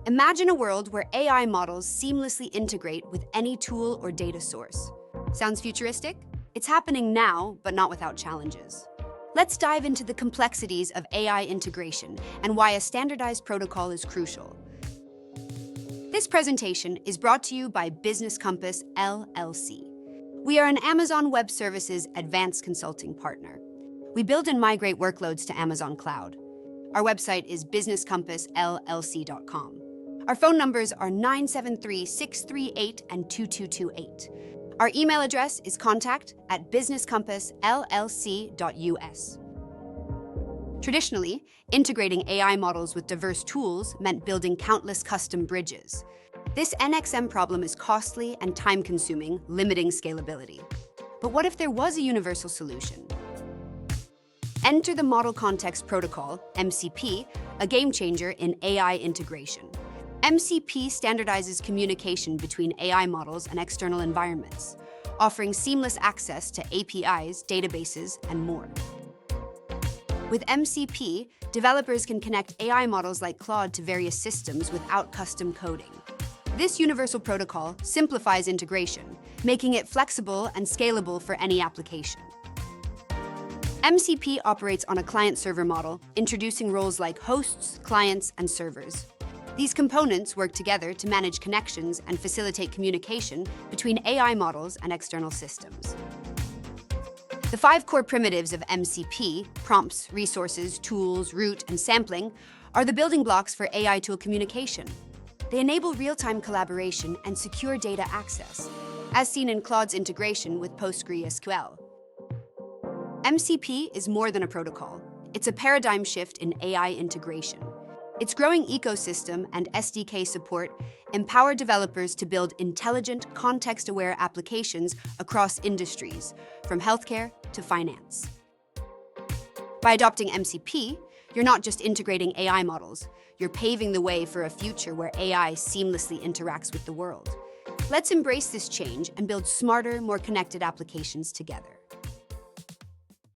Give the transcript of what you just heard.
Imagine a world where AI models seamlessly integrate with any tool or data source. Sounds futuristic? It's happening now, but not without challenges. Let's dive into the complexities of AI integration and why a standardized protocol is crucial. This presentation is brought to you by BusinessCompassLLC. We are an Amazon Web Services advanced consulting partner. We build and migrate workloads to Amazon Cloud. Our website is businesscompassllc.com. Our phone numbers are 973-638 and 2228. Our email address is contact@businesscompassllc.us. Traditionally, integrating AI models with diverse tools meant building countless custom bridges. This NXM problem is costly and time-consuming, limiting scalability. But what if there was a universal solution? Enter the Model Context Protocol, MCP, a game-changer in AI integration. MCP standardizes communication between AI models and external environments, offering seamless access to APIs, databases, and more. With MCP, developers can connect AI models like Claude to various systems without custom coding. This universal protocol simplifies integration, making it flexible and scalable for any application. MCP operates on a client-server model, introducing roles like hosts, clients, and servers. These components work together to manage connections and facilitate communication between AI models and external systems. The 5 core primitives of MCP, prompts, resources, tools, route, and sampling, are the building blocks for AI tool communication. They enable real-time collaboration and secure data access, as seen in Claude's integration with PostgreSQL. MCP is more than a protocol. It's a paradigm shift in AI integration. Its growing ecosystem and SDK support empower developers to build intelligent, context-aware applications across industries, from healthcare to finance. By adopting MCP, you're not just integrating AI models, you're paving the way for a future where AI seamlessly interacts with the world. Let's embrace this change and build smarter, more connected applications together.